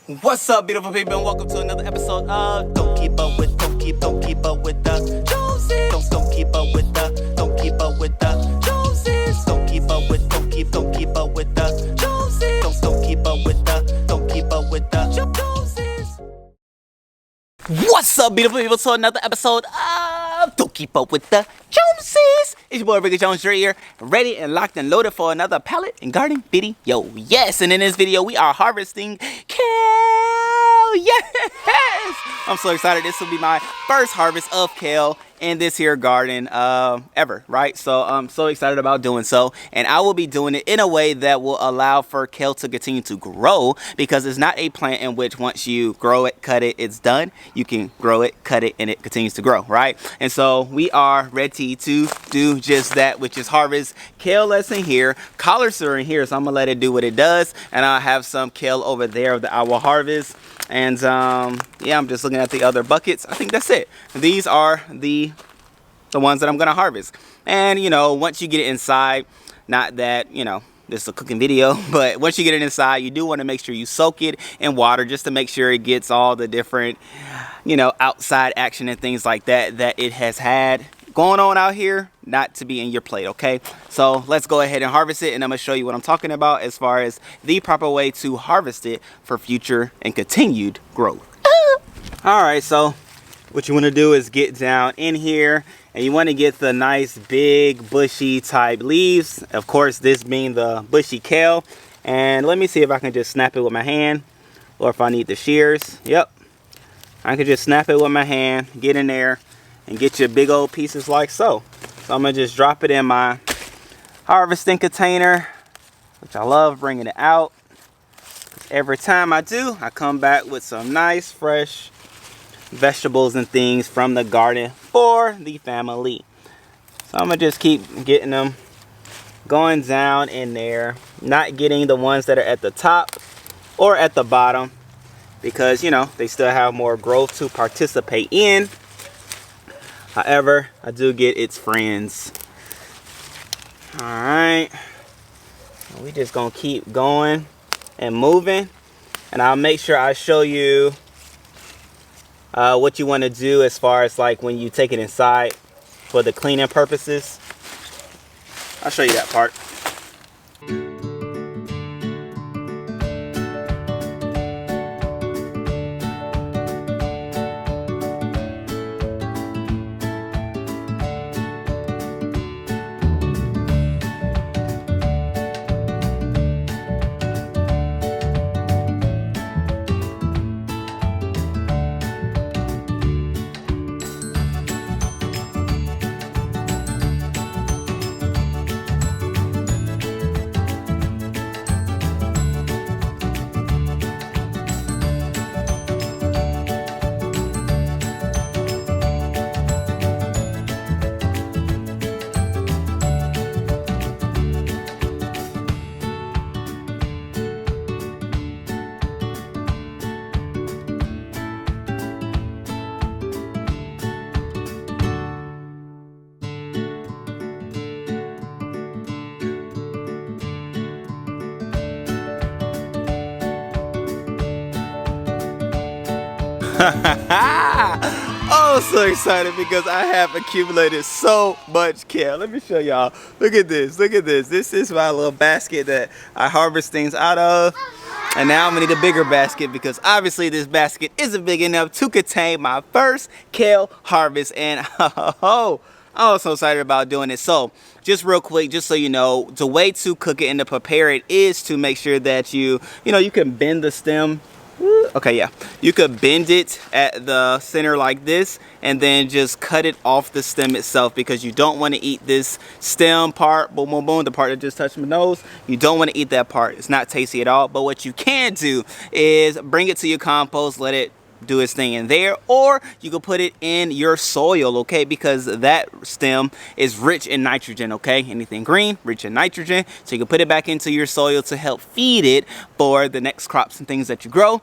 What's up, beautiful people, and welcome to another episode of Don't Keep Up With the Joneses. Don't keep up with the Joneses. Don't keep up with the Joneses. Don't keep up with the Joneses. Don't keep up with the Joneses. What's up, beautiful people, to another episode of Don't Keep Up With the Joneses. It's your boy Ricky Jones right here, ready and locked and loaded for another pallet and garden video. Yes, and in this video we are harvesting kale. Yes, I'm so excited. This will be my first harvest of kale in this here garden ever, right? So I'm so excited about doing so, and I will be doing it in a way that will allow for kale to continue to grow, because it's not a plant in which once you grow it, cut it, it's done. You can grow it, cut it, and it continues to grow, right? And so we are ready to do just that, which is harvest kale that's in here. Collards are in here, so I'm gonna let it do what it does, and I'll have some kale over there that I will harvest. And yeah, I'm just looking at the other buckets. I think that's it. These are the ones that I'm gonna harvest. And you know, once you get it inside, not that, you know, this is a cooking video, but once you get it inside, you do want to make sure you soak it in water just to make sure it gets all the different, you know, outside action and things like that that it has had going on out here, not to be in your plate. Okay, so let's go ahead and harvest it, and I'm gonna show you what I'm talking about as far as the proper way to harvest it for future and continued growth. All right, so what you want to do is get down in here, and you want to get the nice big bushy type leaves, of course this being the bushy kale. And let me see if I can just snap it with my hand, or if I need the shears. Yep, I can just snap it with my hand, get in there and get your big old pieces like so. So I'm gonna just drop it in my harvesting container, which I love bringing it out. Every time I do, I come back with some nice fresh vegetables and things from the garden for the family. So I'm gonna just keep getting them going down in there, not getting the ones that are at the top or at the bottom, because you know they still have more growth to participate in. However, I do get its friends. All right, we just gonna keep going and moving, and I'll make sure I show you what you want to do as far as like when you take it inside for the cleaning purposes. I'll show you that part. Oh, so excited because I have accumulated so much kale. Let me show y'all. Look at this. Look at this. This is my little basket that I harvest things out of. And now I'm gonna need a bigger basket, because obviously this basket isn't big enough to contain my first kale harvest. And oh, I'm so excited about doing it. So just real quick, just so you know, the way to cook it and to prepare it is to make sure that you can bend the stem. Okay, yeah, you could bend it at the center like this, and then just cut it off the stem itself, because you don't want to eat this stem part, boom boom boom, the part that just touched my nose. You don't want to eat that part. It's not tasty at all. But what you can do is bring it to your compost, let it do its thing in there, or you can put it in your soil, okay, because that stem is rich in nitrogen, okay. Anything green, rich in nitrogen, so you can put it back into your soil to help feed it for the next crops and things that you grow,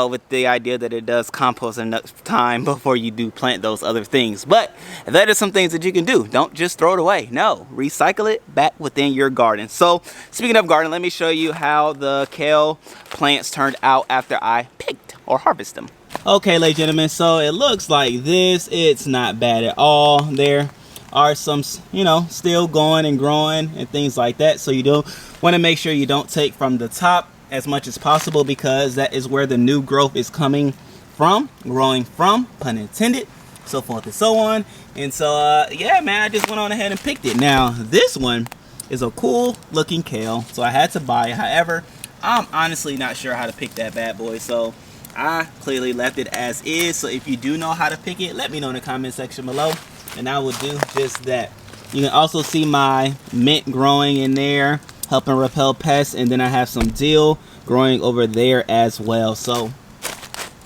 with the idea that it does compost enough time before you do plant those other things. But that is some things that you can do. Don't just throw it away. No, recycle it back within your garden. So speaking of garden, let me show you how the kale plants turned out after I picked or harvest them. Okay, ladies and gentlemen, so it looks like this. It's not bad at all. There are some, you know, still going and growing and things like that, so you do want to make sure you don't take from the top as much as possible, because that is where the new growth is coming from, growing from, pun intended, so forth and so on. And so yeah, man, I just went on ahead and picked it. Now this one is a cool looking kale, so I had to buy it. However, I'm honestly not sure how to pick that bad boy, so I clearly left it as is. So if you do know how to pick it, let me know in the comment section below, and I will do just that. You can also see my mint growing in there, helping repel pests, and then I have some dill growing over there as well. So,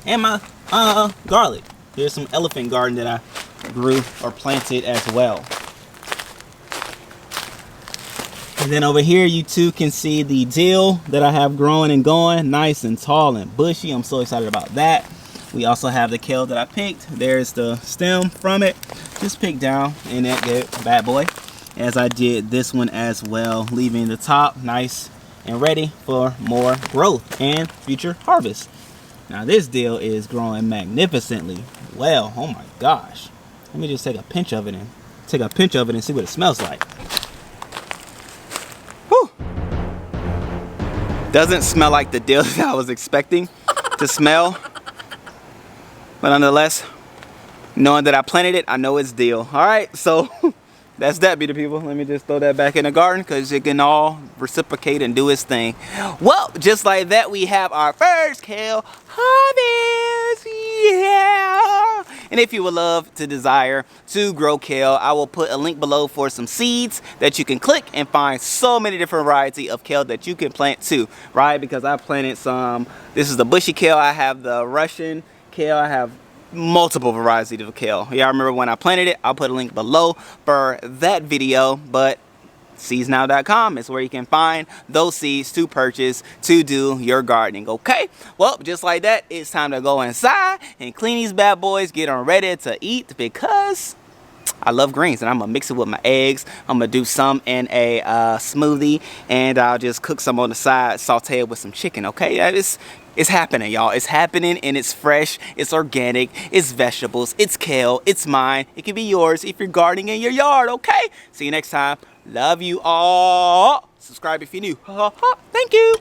and my garlic. There's some elephant garden that I grew or planted as well. And then over here, you too can see the dill that I have growing and going, nice and tall and bushy. I'm so excited about that. We also have the kale that I picked. There's the stem from it, just picked down in that good bad boy, as I did this one as well, leaving the top nice and ready for more growth and future harvest. Now this dill is growing magnificently well. Oh my gosh. Let me just take a pinch of it and see what it smells like. Doesn't smell like the dill that I was expecting to smell, but nonetheless, knowing that I planted it, I know it's dill. All right, so that's that, beautiful people. Let me just throw that back in the garden, because it can all reciprocate and do its thing. Well, just like that, we have our first kale harvest. Yeah. And if you would love to desire to grow kale, I will put a link below for some seeds that you can click and find so many different varieties of kale that you can plant too, right? Because I planted some, this is the bushy kale, I have the Russian kale, I have multiple varieties of kale. Yeah, I remember when I planted it. I'll put a link below for that video, but seedsnow.com is where you can find those seeds to purchase to do your gardening. Okay, well, just like that, it's time to go inside and clean these bad boys, get them ready to eat, because I love greens and I'm gonna mix it with my eggs. I'm gonna do some in a smoothie, and I'll just cook some on the side, saute it with some chicken. Okay, it's happening, y'all. It's happening, and it's fresh, it's organic, it's vegetables, it's kale, it's mine. It can be yours if you're gardening in your yard. Okay, see you next time. Love you all. Subscribe if you're new. Thank you.